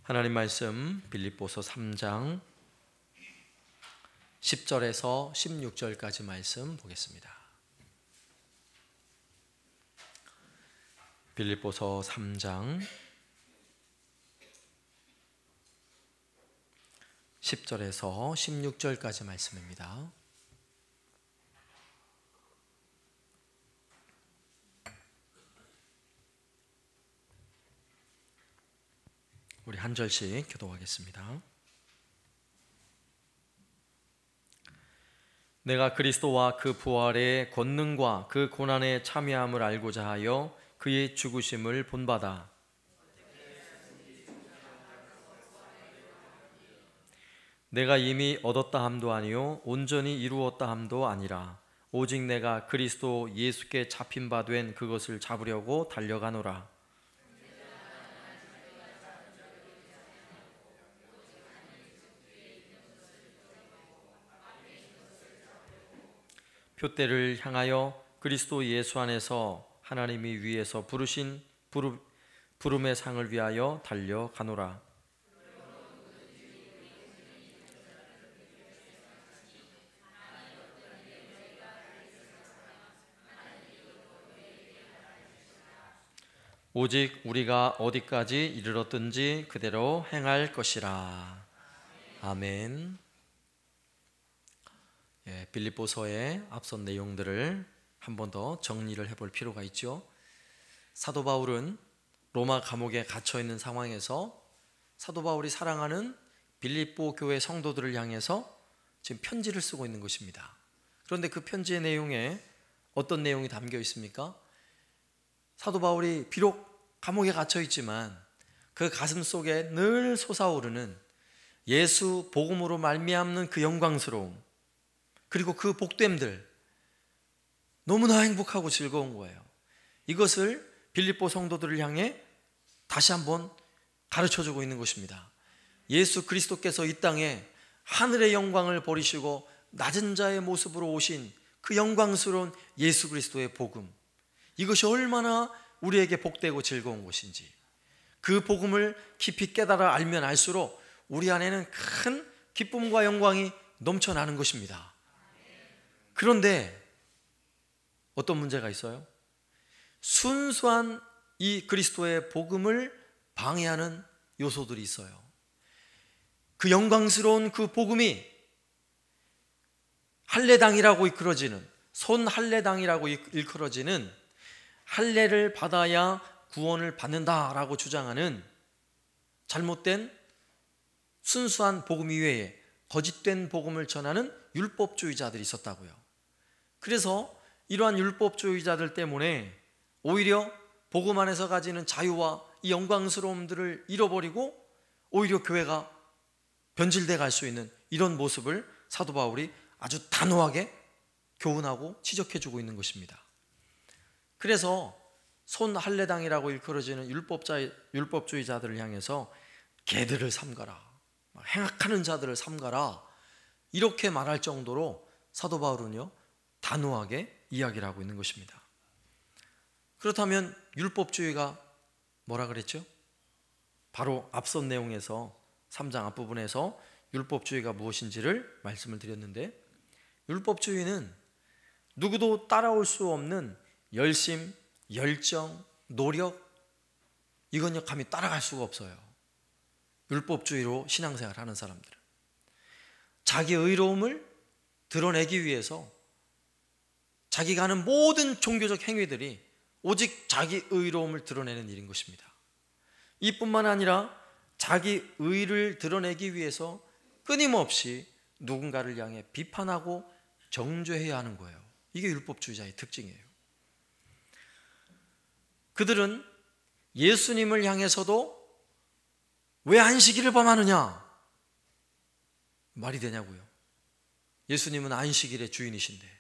하나님 말씀 빌립보서 3장 10절에서 16절까지 말씀 보겠습니다. 빌립보서 3장 10절에서 16절까지 말씀입니다. 우리 한 절씩 교독하겠습니다. 내가 그리스도와 그 부활의 권능과 그 고난의 참여함을 알고자 하여 그의 죽으심을 본받아 내가 이미 얻었다 함도 아니요 온전히 이루었다 함도 아니라 오직 내가 그리스도 예수께 잡힌 바 된 그것을 잡으려고 달려가노라. 표대를 향하여 그리스도 예수 안에서 하나님이 위에서 부르신 부름의 상을 위하여 달려가노라. 오직 우리가 어디까지 이르렀든지 그대로 행할 것이라. 아멘. 빌립보서의 앞선 내용들을 한 번 더 정리를 해볼 필요가 있죠. 사도 바울은 로마 감옥에 갇혀 있는 상황에서 사도 바울이 사랑하는 빌립보 교회 성도들을 향해서 지금 편지를 쓰고 있는 것입니다. 그런데 그 편지의 내용에 어떤 내용이 담겨 있습니까? 사도 바울이 비록 감옥에 갇혀 있지만 그 가슴 속에 늘 솟아오르는 예수 복음으로 말미암는 그 영광스러움, 그리고 그 복됨들, 너무나 행복하고 즐거운 거예요. 이것을 빌립보 성도들을 향해 다시 한번 가르쳐주고 있는 것입니다. 예수 그리스도께서 이 땅에 하늘의 영광을 버리시고 낮은 자의 모습으로 오신 그 영광스러운 예수 그리스도의 복음, 이것이 얼마나 우리에게 복되고 즐거운 것인지, 그 복음을 깊이 깨달아 알면 알수록 우리 안에는 큰 기쁨과 영광이 넘쳐나는 것입니다. 그런데 어떤 문제가 있어요? 순수한 이 그리스도의 복음을 방해하는 요소들이 있어요. 그 영광스러운 그 복음이 할례당이라고 이끌어지는, 손 할례당이라고 일컬어지는, 할례를 받아야 구원을 받는다라고 주장하는 잘못된 순수한 복음 이외에 거짓된 복음을 전하는 율법주의자들이 있었다고요. 그래서 이러한 율법주의자들 때문에 오히려 복음 안에서 가지는 자유와 이 영광스러움들을 잃어버리고 오히려 교회가 변질돼 갈 수 있는 이런 모습을 사도 바울이 아주 단호하게 교훈하고 지적해주고 있는 것입니다. 그래서 손 할례당이라고 일컬어지는 율법주의자들을 향해서 개들을 삼가라, 행악하는 자들을 삼가라, 이렇게 말할 정도로 사도 바울은요 단호하게 이야기를 하고 있는 것입니다. 그렇다면 율법주의가 뭐라 그랬죠? 바로 앞선 내용에서 3장 앞부분에서 율법주의가 무엇인지를 말씀을 드렸는데, 율법주의는 누구도 따라올 수 없는 열심, 열정, 노력, 이건요 감히 따라갈 수가 없어요. 율법주의로 신앙생활을 하는 사람들은 자기 의로움을 드러내기 위해서 자기가 하는 모든 종교적 행위들이 오직 자기 의로움을 드러내는 일인 것입니다. 이뿐만 아니라 자기 의를 드러내기 위해서 끊임없이 누군가를 향해 비판하고 정죄해야 하는 거예요. 이게 율법주의자의 특징이에요. 그들은 예수님을 향해서도 왜 안식일을 범하느냐? 말이 되냐고요. 예수님은 안식일의 주인이신데,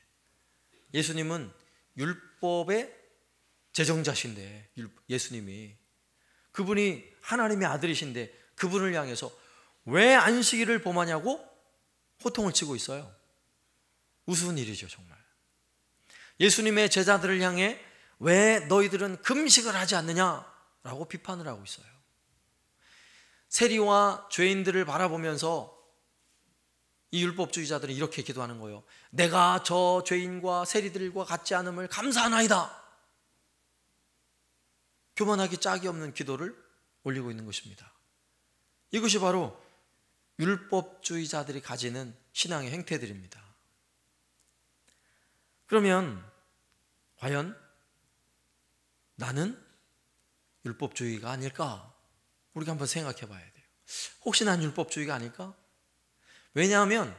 예수님은 율법의 제정자신데, 예수님이 그분이 하나님의 아들이신데 그분을 향해서 왜 안식일을 범하냐고 호통을 치고 있어요. 우스운 일이죠 정말. 예수님의 제자들을 향해 왜 너희들은 금식을 하지 않느냐라고 비판을 하고 있어요. 세리와 죄인들을 바라보면서 이 율법주의자들은 이렇게 기도하는 거예요. 내가 저 죄인과 세리들과 같지 않음을 감사하나이다. 교만하기 짝이 없는 기도를 올리고 있는 것입니다. 이것이 바로 율법주의자들이 가지는 신앙의 행태들입니다. 그러면 과연 나는 율법주의가 아닐까? 우리가 한번 생각해 봐야 돼요. 혹시 난 율법주의가 아닐까? 왜냐하면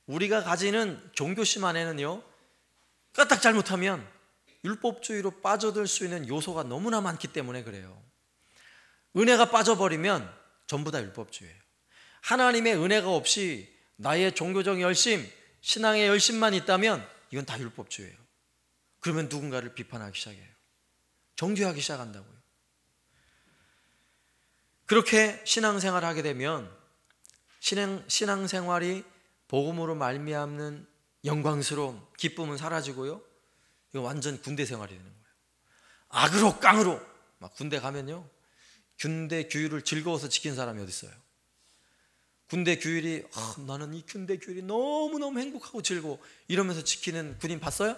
우리가 가지는 종교심 안에는요, 까딱 잘못하면 율법주의로 빠져들 수 있는 요소가 너무나 많기 때문에 그래요. 은혜가 빠져버리면 전부 다 율법주의예요. 하나님의 은혜가 없이 나의 종교적 열심, 신앙의 열심만 있다면 이건 다 율법주의예요. 그러면 누군가를 비판하기 시작해요. 정죄하기 시작한다고요. 그렇게 신앙생활을 하게 되면 신앙생활이 복음으로 말미암는 영광스러운 기쁨은 사라지고요, 이거 완전 군대 생활이 되는 거예요. 악으로 깡으로 막 군대 가면요, 군대 규율을 즐거워서 지킨 사람이 어디 있어요? 군대 규율이 나는 이 군대 규율이 너무너무 행복하고 즐거워 이러면서 지키는 군인 봤어요?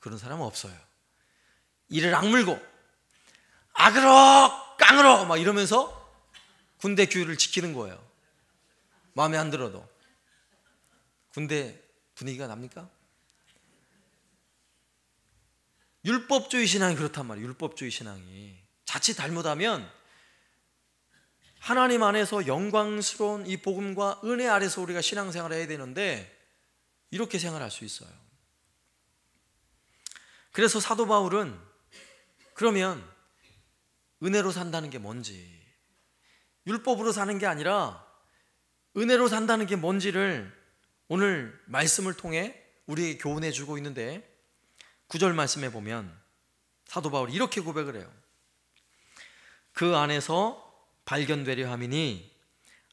그런 사람은 없어요. 이를 악물고 악으로 깡으로 막 이러면서 군대 규율을 지키는 거예요. 마음에 안 들어도. 군대 분위기가 납니까? 율법주의 신앙이 그렇단 말이에요. 율법주의 신앙이 자칫 잘못하면 하나님 안에서 영광스러운 이 복음과 은혜 아래서 우리가 신앙생활을 해야 되는데 이렇게 생활할 수 있어요. 그래서 사도 바울은 그러면 은혜로 산다는 게 뭔지, 율법으로 사는 게 아니라 은혜로 산다는 게 뭔지를 오늘 말씀을 통해 우리에게 교훈해 주고 있는데, 9절 말씀에 보면 사도 바울이 이렇게 고백을 해요. 그 안에서 발견되려 함이니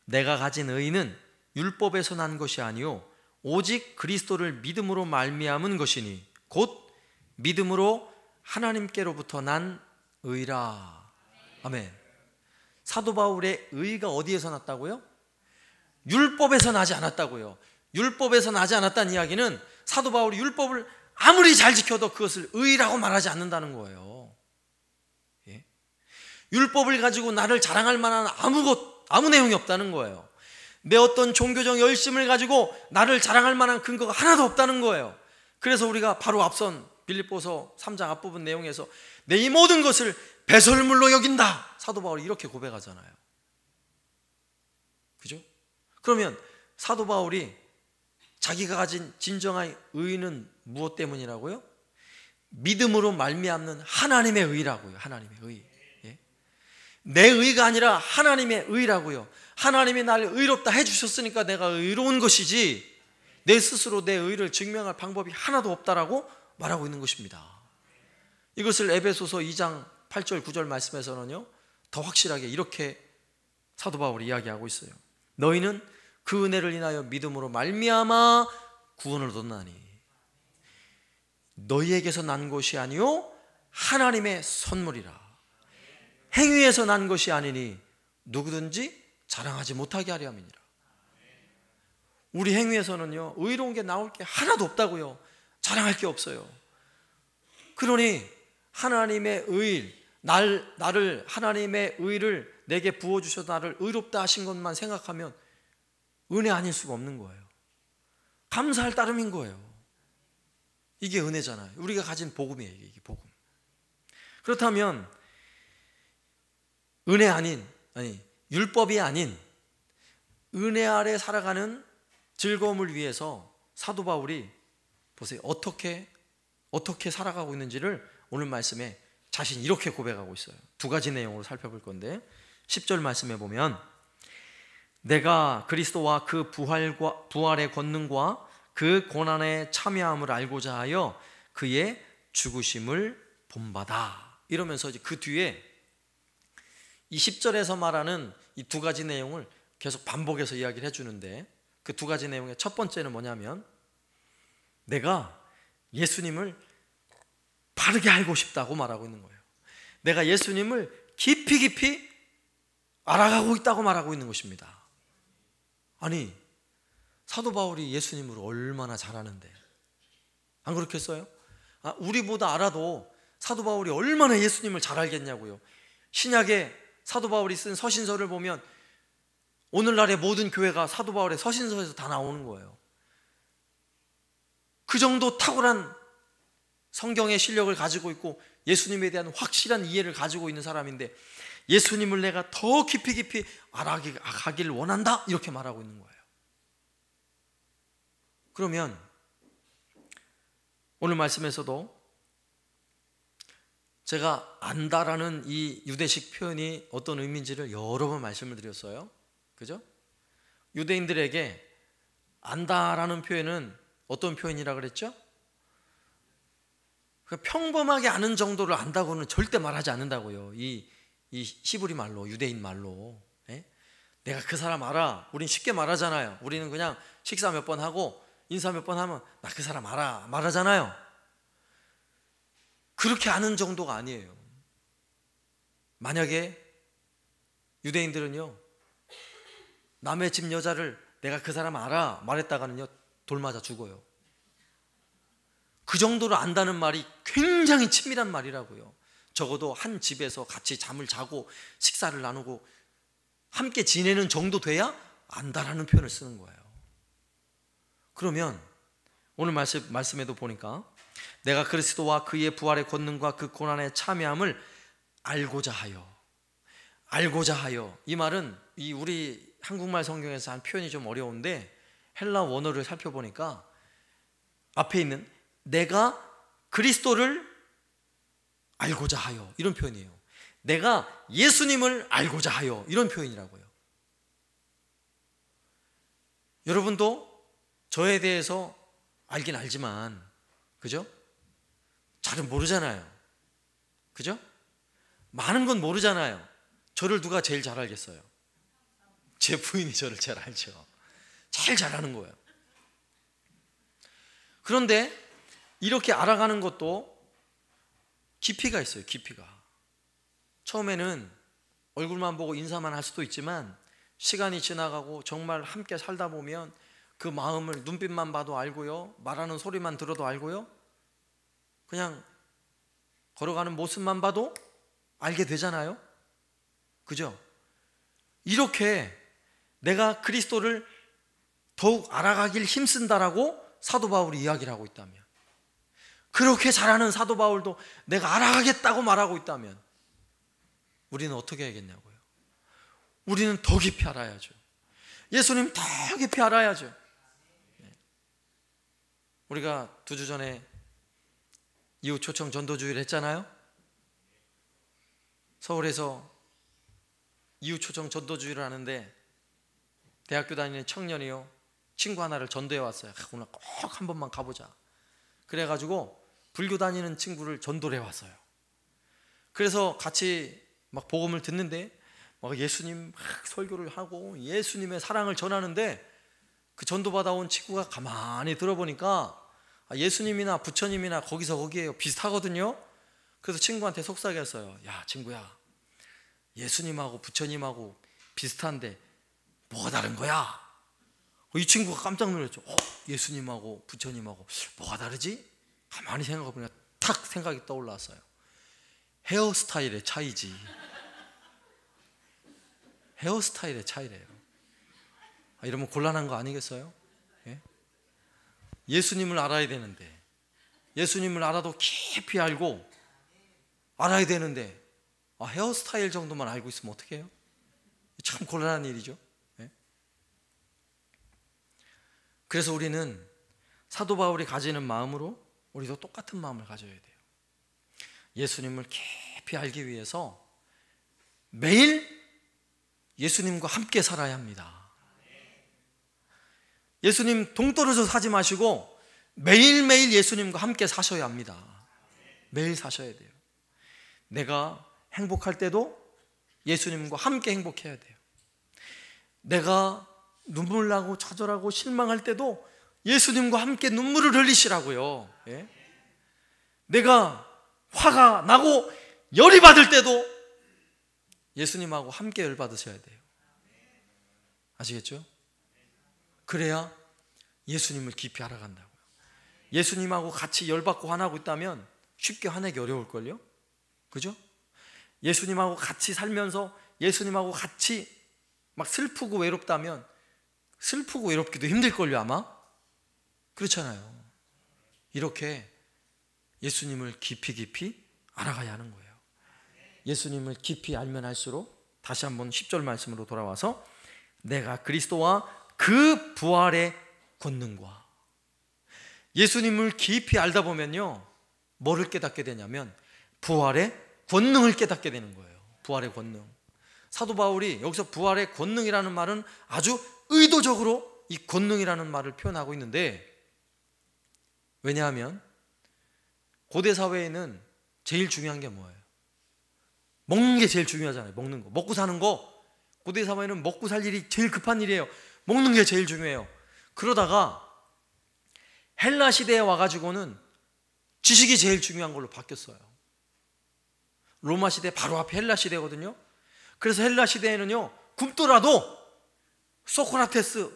내가 가진 의는 율법에서 난 것이 아니요 오직 그리스도를 믿음으로 말미암은 것이니 곧 믿음으로 하나님께로부터 난 의라. 아멘. 사도 바울의 의가 어디에서 났다고요? 율법에서 나지 않았다고요. 율법에서 나지 않았다는 이야기는 사도 바울이 율법을 아무리 잘 지켜도 그것을 의라고 말하지 않는다는 거예요. 예? 율법을 가지고 나를 자랑할 만한 아무 내용이 없다는 거예요. 내 어떤 종교적 열심을 가지고 나를 자랑할 만한 근거가 하나도 없다는 거예요. 그래서 우리가 바로 앞선 빌립보서 3장 앞부분 내용에서 내 이 모든 것을 배설물로 여긴다, 사도 바울이 이렇게 고백하잖아요. 그죠? 그러면 사도 바울이 자기가 가진 진정한 의는 무엇 때문이라고요? 믿음으로 말미암는 하나님의 의라고요. 하나님의 의. 예? 내 의가 아니라 하나님의 의라고요. 하나님이 나를 의롭다 해주셨으니까 내가 의로운 것이지 내 스스로 내 의를 증명할 방법이 하나도 없다라고 말하고 있는 것입니다. 이것을 에베소서 2장 8절 9절 말씀에서는요, 더 확실하게 이렇게 사도 바울이 이야기하고 있어요. 너희는 그 은혜를 인하여 믿음으로 말미암아 구원을 얻었나니 너희에게서 난 것이 아니요 하나님의 선물이라. 행위에서 난 것이 아니니 누구든지 자랑하지 못하게 하려 함이니라. 우리 행위에서는요, 의로운 게 나올 게 하나도 없다고요. 자랑할 게 없어요. 그러니 하나님의 의, 나를 하나님의 의를 내게 부어주셔서 나를 의롭다 하신 것만 생각하면 은혜 아닐 수가 없는 거예요. 감사할 따름인 거예요. 이게 은혜잖아요. 우리가 가진 복음이에요. 이게 복음. 그렇다면 은혜 율법이 아닌 은혜 아래 살아가는 즐거움을 위해서 사도 바울이 보세요. 어떻게 살아가고 있는지를 오늘 말씀에 자신이 이렇게 고백하고 있어요. 두 가지 내용으로 살펴볼 건데 10절 말씀에 보면 내가 그리스도와 그 부활의 권능과 그 고난에 참여함을 알고자 하여 그의 죽으심을 본받아. 이러면서 이제 그 뒤에 이 10절에서 말하는 이 두 가지 내용을 계속 반복해서 이야기를 해주는데, 그 두 가지 내용의 첫 번째는 뭐냐면 내가 예수님을 바르게 알고 싶다고 말하고 있는 거예요. 내가 예수님을 깊이 알아가고 있다고 말하고 있는 것입니다. 아니, 사도 바울이 예수님을 얼마나 잘 아는데 안 그렇겠어요? 우리보다 알아도 사도 바울이 얼마나 예수님을 잘 알겠냐고요. 신약에 사도 바울이 쓴 서신서를 보면 오늘날의 모든 교회가 사도 바울의 서신서에서 다 나오는 거예요. 그 정도 탁월한 성경의 실력을 가지고 있고 예수님에 대한 확실한 이해를 가지고 있는 사람인데 예수님을 내가 더 깊이 알아가길 원한다 이렇게 말하고 있는 거예요. 그러면 오늘 말씀에서도 제가 안다라는 이 유대식 표현이 어떤 의미인지를 여러 번 말씀을 드렸어요. 그죠? 유대인들에게 안다라는 표현은 어떤 표현이라 그랬죠? 평범하게 아는 정도를 안다고는 절대 말하지 않는다고요. 이 히브리 말로, 유대인 말로. 내가 그 사람 알아. 우린 쉽게 말하잖아요. 우리는 그냥 식사 몇 번 하고 인사 몇 번 하면 나 그 사람 알아 말하잖아요. 그렇게 아는 정도가 아니에요. 만약에 유대인들은요, 남의 집 여자를 내가 그 사람 알아 말했다가는요 돌 맞아 죽어요. 그 정도로 안다는 말이 굉장히 친밀한 말이라고요. 적어도 한 집에서 같이 잠을 자고 식사를 나누고 함께 지내는 정도 돼야 안다라는 표현을 쓰는 거예요. 그러면 오늘 말씀에도 보니까 내가 그리스도와 그의 부활의 권능과 그 고난에 참여함을 알고자 하여. 이 말은 이 우리 한국말 성경에서 한 표현이 좀 어려운데 헬라 원어를 살펴보니까 앞에 있는 내가 그리스도를 알고자 하여 이런 표현이에요. 내가 예수님을 알고자 하여 이런 표현이라고요. 여러분도 저에 대해서 알긴 알지만 그죠? 잘은 모르잖아요. 그죠? 많은 건 모르잖아요. 저를 누가 제일 잘 알겠어요? 제 부인이 저를 잘 알죠. 제일 잘 아는 거예요. 그런데 이렇게 알아가는 것도 깊이가 있어요. 깊이가. 처음에는 얼굴만 보고 인사만 할 수도 있지만 시간이 지나가고 정말 함께 살다 보면 그 마음을 눈빛만 봐도 알고요, 말하는 소리만 들어도 알고요, 그냥 걸어가는 모습만 봐도 알게 되잖아요. 그죠? 이렇게 내가 그리스도를 더욱 알아가길 힘쓴다라고 사도 바울이 이야기를 하고 있다면, 그렇게 잘하는 사도 바울도 내가 알아가겠다고 말하고 있다면 우리는 어떻게 해야겠냐고요? 우리는 더 깊이 알아야죠. 예수님 더 깊이 알아야죠. 우리가 2주 전에 이웃 초청 전도주의를 했잖아요. 서울에서 이웃 초청 전도주의를 하는데 대학교 다니는 청년이요, 친구 하나를 전도해 왔어요. 오늘 꼭 한 번만 가보자. 그래가지고 불교 다니는 친구를 전도를 해왔어요. 그래서 같이 막 복음을 듣는데 막 예수님 막 설교를 하고 예수님의 사랑을 전하는데 그 전도받아온 친구가 가만히 들어보니까 예수님이나 부처님이나 거기서 거기에요 비슷하거든요. 그래서 친구한테 속삭였어요. 야 친구야, 예수님하고 부처님하고 비슷한데 뭐가 다른 거야? 이 친구가 깜짝 놀랐죠. 예수님하고 부처님하고 뭐가 다르지? 가만히 생각해보니까 탁 생각이 떠올랐어요. 헤어스타일의 차이지. 헤어스타일의 차이래요. 이러면 곤란한 거 아니겠어요? 예? 예수님을 알아야 되는데, 예수님을 알아도 깊이 알고 알아야 되는데 헤어스타일 정도만 알고 있으면 어떻게 해요? 참 곤란한 일이죠. 예? 그래서 우리는 사도 바울이 가지는 마음으로 우리도 똑같은 마음을 가져야 돼요. 예수님을 깊이 알기 위해서 매일 예수님과 함께 살아야 합니다. 예수님 동떨어져 사지 마시고 매일매일 예수님과 함께 사셔야 합니다. 매일 사셔야 돼요. 내가 행복할 때도 예수님과 함께 행복해야 돼요. 내가 눈물 나고 좌절하고 실망할 때도 예수님과 함께 눈물을 흘리시라고요. 예? 내가 화가 나고 열이 받을 때도 예수님하고 함께 열받으셔야 돼요. 아시겠죠? 그래야 예수님을 깊이 알아간다고요. 예수님하고 같이 열받고 화나고 있다면 쉽게 화내기 어려울걸요? 그죠? 예수님하고 같이 살면서 예수님하고 같이 막 슬프고 외롭다면 슬프고 외롭기도 힘들걸요, 아마? 그렇잖아요. 이렇게 예수님을 깊이 알아가야 하는 거예요. 예수님을 깊이 알면 알수록 다시 한번 10절 말씀으로 돌아와서 내가 그리스도와 그 부활의 권능과, 예수님을 깊이 알다 보면요, 뭐를 깨닫게 되냐면 부활의 권능을 깨닫게 되는 거예요. 부활의 권능. 사도 바울이 여기서 부활의 권능이라는 말은 아주 의도적으로 이 권능이라는 말을 표현하고 있는데, 왜냐하면 고대 사회에는 제일 중요한 게 뭐예요? 먹는 게 제일 중요하잖아요. 먹는 거, 먹고 사는 거. 고대 사회는 먹고 살 일이 제일 급한 일이에요. 먹는 게 제일 중요해요. 그러다가 헬라 시대에 와가지고는 지식이 제일 중요한 걸로 바뀌었어요. 로마 시대 바로 앞에 헬라 시대거든요. 그래서 헬라 시대에는요, 굶더라도 소크라테스,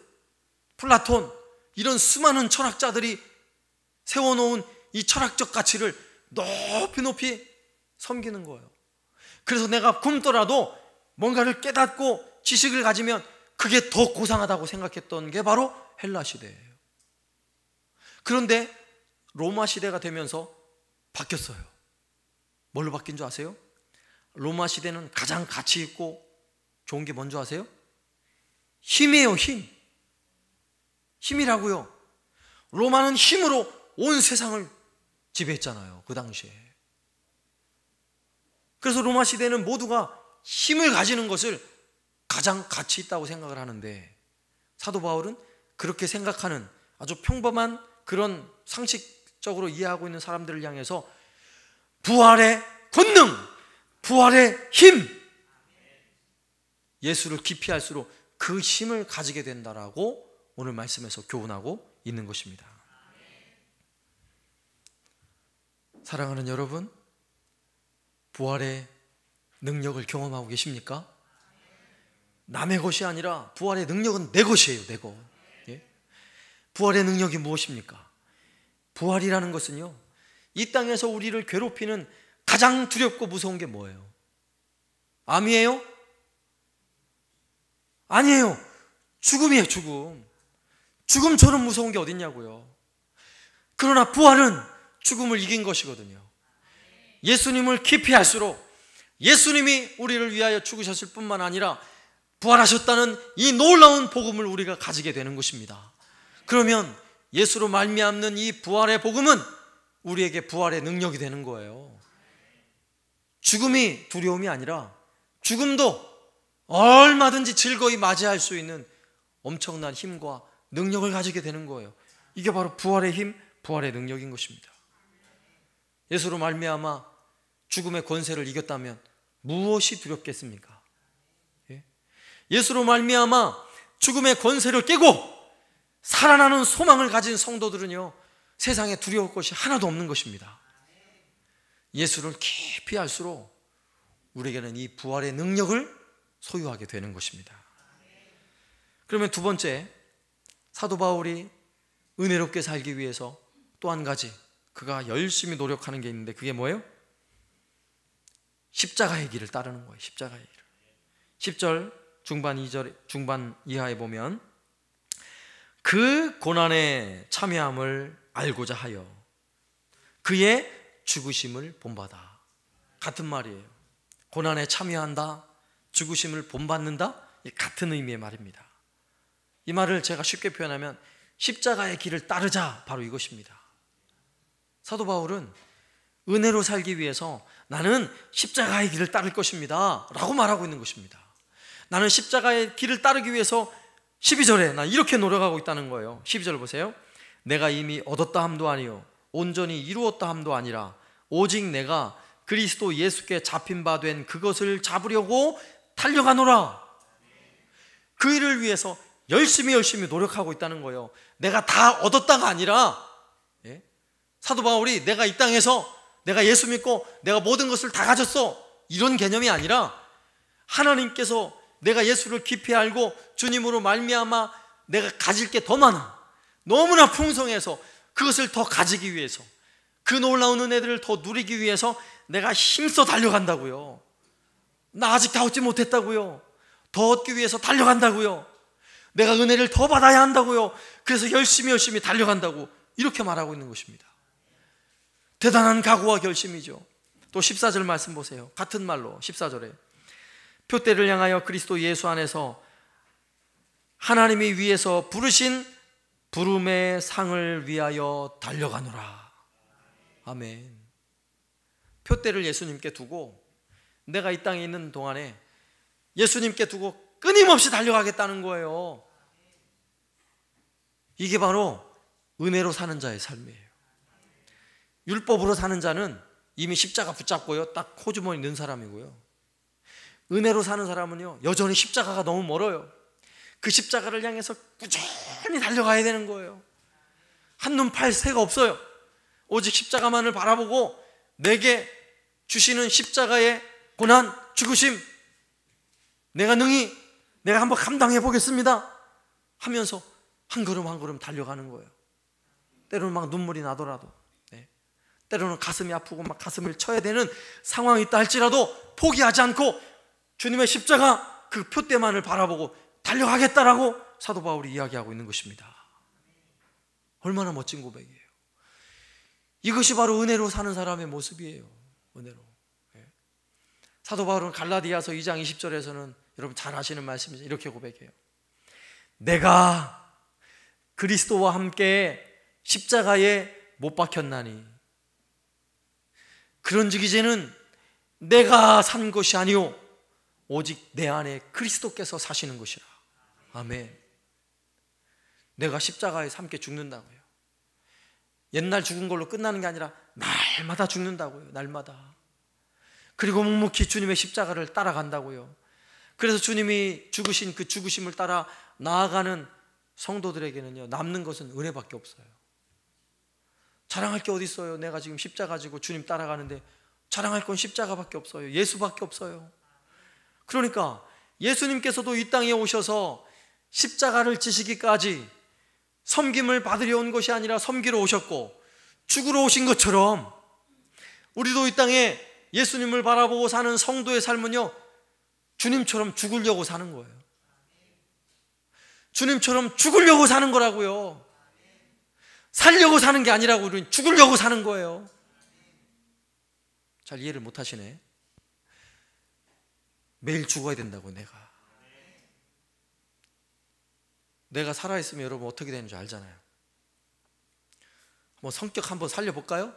플라톤 이런 수많은 철학자들이 세워놓은 이 철학적 가치를 높이 섬기는 거예요. 그래서 내가 굶더라도 뭔가를 깨닫고 지식을 가지면 그게 더 고상하다고 생각했던 게 바로 헬라 시대예요. 그런데 로마 시대가 되면서 바뀌었어요. 뭘로 바뀐 줄 아세요? 로마 시대는 가장 가치 있고 좋은 게 뭔지 아세요? 힘이에요. 힘이라고요. 로마는 힘으로 온 세상을 지배했잖아요, 그 당시에. 그래서 로마 시대는 모두가 힘을 가지는 것을 가장 가치 있다고 생각을 하는데, 사도 바울은 그렇게 생각하는 아주 평범한 그런 상식적으로 이해하고 있는 사람들을 향해서 부활의 권능, 부활의 힘, 예수를 깊이 알수록 그 힘을 가지게 된다라고 오늘 말씀에서 교훈하고 있는 것입니다. 사랑하는 여러분, 부활의 능력을 경험하고 계십니까? 남의 것이 아니라 부활의 능력은 내 것이에요, 내 것. 예? 부활의 능력이 무엇입니까? 부활이라는 것은요, 이 땅에서 우리를 괴롭히는 가장 두렵고 무서운 게 뭐예요? 암이에요? 아니에요. 죽음이에요, 죽음. 죽음처럼 무서운 게 어딨냐고요. 그러나 부활은 죽음을 이긴 것이거든요. 예수님을 깊이 알수록 예수님이 우리를 위하여 죽으셨을 뿐만 아니라 부활하셨다는 이 놀라운 복음을 우리가 가지게 되는 것입니다. 그러면 예수로 말미암는 이 부활의 복음은 우리에게 부활의 능력이 되는 거예요. 죽음이 두려움이 아니라 죽음도 얼마든지 즐거이 맞이할 수 있는 엄청난 힘과 능력을 가지게 되는 거예요. 이게 바로 부활의 힘, 부활의 능력인 것입니다. 예수로 말미암아 죽음의 권세를 이겼다면 무엇이 두렵겠습니까? 예? 예수로 말미암아 죽음의 권세를 깨고 살아나는 소망을 가진 성도들은요, 세상에 두려울 것이 하나도 없는 것입니다. 예수를 깊이 알수록 우리에게는 이 부활의 능력을 소유하게 되는 것입니다. 그러면 두 번째, 사도 바울이 은혜롭게 살기 위해서 또 한 가지 그가 열심히 노력하는 게 있는데, 그게 뭐예요? 십자가의 길을 따르는 거예요. 십자가의 길을. 10절 중반 2절 중반 이하에 보면 그 고난에 참여함을 알고자 하여 그의 죽으심을 본받아. 같은 말이에요. 고난에 참여한다, 죽으심을 본받는다, 같은 의미의 말입니다. 이 말을 제가 쉽게 표현하면 십자가의 길을 따르자, 바로 이것입니다. 사도 바울은 은혜로 살기 위해서 나는 십자가의 길을 따를 것입니다 라고 말하고 있는 것입니다. 나는 십자가의 길을 따르기 위해서 12절에 난 이렇게 노력하고 있다는 거예요. 12절 보세요. 내가 이미 얻었다 함도 아니요 온전히 이루었다 함도 아니라 오직 내가 그리스도 예수께 잡힌 바 된 그것을 잡으려고 달려가노라. 그 일을 위해서 열심히 노력하고 있다는 거예요. 내가 다 얻었다가 아니라, 예? 사도 바울이 내가 이 땅에서 내가 예수 믿고 내가 모든 것을 다 가졌어, 이런 개념이 아니라 하나님께서 내가 예수를 깊이 알고 주님으로 말미암아 내가 가질 게 더 많아. 너무나 풍성해서 그것을 더 가지기 위해서, 그 놀라운 은혜들을 더 누리기 위해서 내가 힘써 달려간다고요. 나 아직 다 얻지 못했다고요. 더 얻기 위해서 달려간다고요. 내가 은혜를 더 받아야 한다고요. 그래서 열심히 달려간다고 이렇게 말하고 있는 것입니다. 대단한 각오와 결심이죠. 또 14절 말씀 보세요. 같은 말로 14절에 표대를 향하여 그리스도 예수 안에서 하나님이 위에서 부르신 부름의 상을 위하여 달려가노라. 아멘. 표대를 예수님께 두고 내가 이 땅에 있는 동안에 예수님께 두고 끊임없이 달려가겠다는 거예요. 이게 바로 은혜로 사는 자의 삶이에요. 율법으로 사는 자는 이미 십자가 붙잡고요, 딱 호주머니 넣은 사람이고요. 은혜로 사는 사람은요, 여전히 십자가가 너무 멀어요. 그 십자가를 향해서 꾸준히 달려가야 되는 거예요. 한눈 팔 새가 없어요. 오직 십자가만을 바라보고 내게 주시는 십자가의 고난, 죽으심, 내가 한번 감당해 보겠습니다 하면서 한 걸음 한 걸음 달려가는 거예요. 때로는 막 눈물이 나더라도, 때로는 가슴이 아프고 막 가슴을 쳐야 되는 상황이 있다 할지라도 포기하지 않고 주님의 십자가 그 표대만을 바라보고 달려가겠다라고 사도 바울이 이야기하고 있는 것입니다. 얼마나 멋진 고백이에요. 이것이 바로 은혜로 사는 사람의 모습이에요. 은혜로. 사도 바울은 갈라디아서 2장 20절에서는 여러분 잘 아시는 말씀이죠. 이렇게 고백해요. 내가 그리스도와 함께 십자가에 못 박혔나니 그런즉 이제는 내가 산 것이 아니요 오직 내 안에 그리스도께서 사시는 것이라. 아멘. 내가 십자가에서 함께 죽는다고요. 옛날 죽은 걸로 끝나는 게 아니라 날마다 죽는다고요. 날마다. 그리고 묵묵히 주님의 십자가를 따라간다고요. 그래서 주님이 죽으신 그 죽으심을 따라 나아가는 성도들에게는요, 남는 것은 은혜밖에 없어요. 자랑할 게 어디 있어요? 내가 지금 십자가 지고 주님 따라가는데 자랑할 건 십자가밖에 없어요. 예수밖에 없어요. 그러니까 예수님께서도 이 땅에 오셔서 십자가를 지시기까지 섬김을 받으려 온 것이 아니라 섬기러 오셨고 죽으러 오신 것처럼 우리도 이 땅에 예수님을 바라보고 사는 성도의 삶은요, 주님처럼 죽으려고 사는 거예요. 주님처럼 죽으려고 사는 거라고요. 살려고 사는 게 아니라고. 우리는 죽으려고 사는 거예요. 잘 이해를 못 하시네. 매일 죽어야 된다고. 내가 살아있으면 여러분 어떻게 되는 줄 알잖아요. 한번 성격 한번 살려볼까요?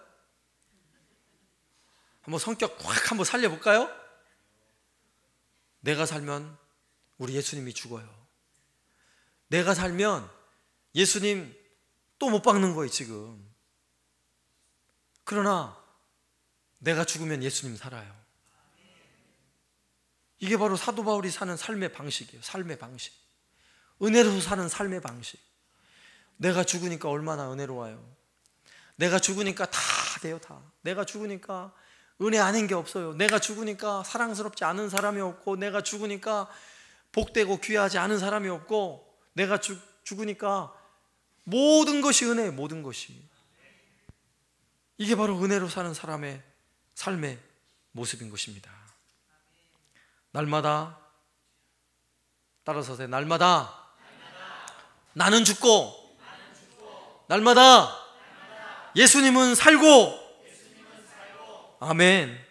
한번 성격 확 한번 살려볼까요? 내가 살면 우리 예수님이 죽어요. 내가 살면 예수님 또 못 박는 거예요 지금. 그러나 내가 죽으면 예수님 살아요. 이게 바로 사도 바울이 사는 삶의 방식이에요. 삶의 방식. 은혜로 사는 삶의 방식. 내가 죽으니까 얼마나 은혜로워요. 내가 죽으니까 다 돼요. 다. 내가 죽으니까 은혜 아닌 게 없어요. 내가 죽으니까 사랑스럽지 않은 사람이 없고, 내가 죽으니까 복되고 귀하지 않은 사람이 없고, 내가 죽으니까 모든 것이 은혜예요. 모든 것이. 이게 바로 은혜로 사는 사람의 삶의 모습인 것입니다. 날마다, 따라서 날마다 나는 죽고 날마다 예수님은 살고. 아멘.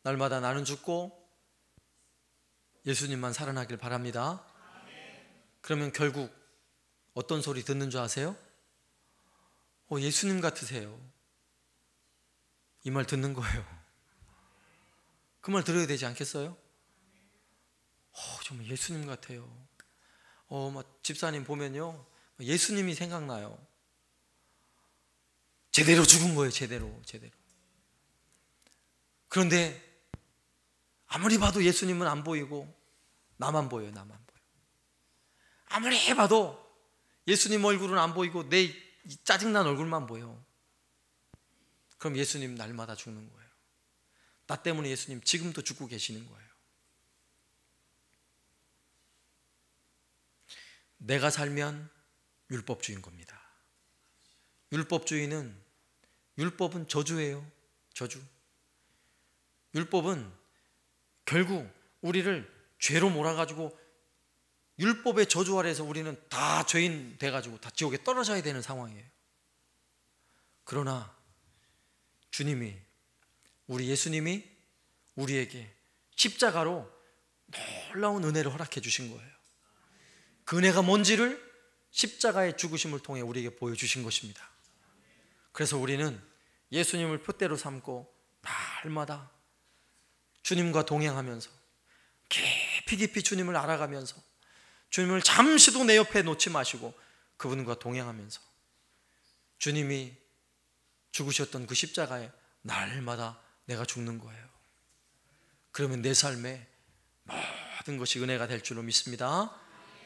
날마다 나는 죽고 예수님만 살아나길 바랍니다. 그러면 결국 어떤 소리 듣는 줄 아세요? 예수님 같으세요. 이 말 듣는 거예요. 그 말 들어야 되지 않겠어요? 정말 예수님 같아요. 집사님 보면요, 예수님이 생각나요. 제대로 죽은 거예요. 제대로. 그런데 아무리 봐도 예수님은 안 보이고 나만 보여요. 아무리 봐도 예수님 얼굴은 안 보이고 내 짜증난 얼굴만 보여. 그럼 예수님 날마다 죽는 거예요. 나 때문에 예수님 지금도 죽고 계시는 거예요. 내가 살면 율법주의인 겁니다. 율법은 저주예요. 저주. 율법은 결국 우리를 죄로 몰아가지고 율법의 저주 아래에서 우리는 다 죄인 돼가지고 다 지옥에 떨어져야 되는 상황이에요. 그러나 주님이, 우리 예수님이 우리에게 십자가로 놀라운 은혜를 허락해 주신 거예요. 그 은혜가 뭔지를 십자가의 죽으심을 통해 우리에게 보여주신 것입니다. 그래서 우리는 예수님을 표대로 삼고 날마다 주님과 동행하면서 깊이 주님을 알아가면서 주님을 잠시도 내 옆에 놓지 마시고 그분과 동행하면서 주님이 죽으셨던 그 십자가에 날마다 내가 죽는 거예요. 그러면 내 삶에 모든 것이 은혜가 될 줄로 믿습니다.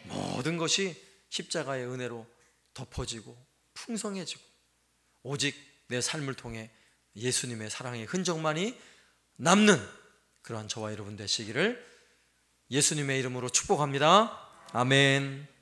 모든 것이 십자가의 은혜로 덮어지고 풍성해지고 오직 내 삶을 통해 예수님의 사랑의 흔적만이 남는 그러한 저와 여러분 되시기를 예수님의 이름으로 축복합니다. 아멘.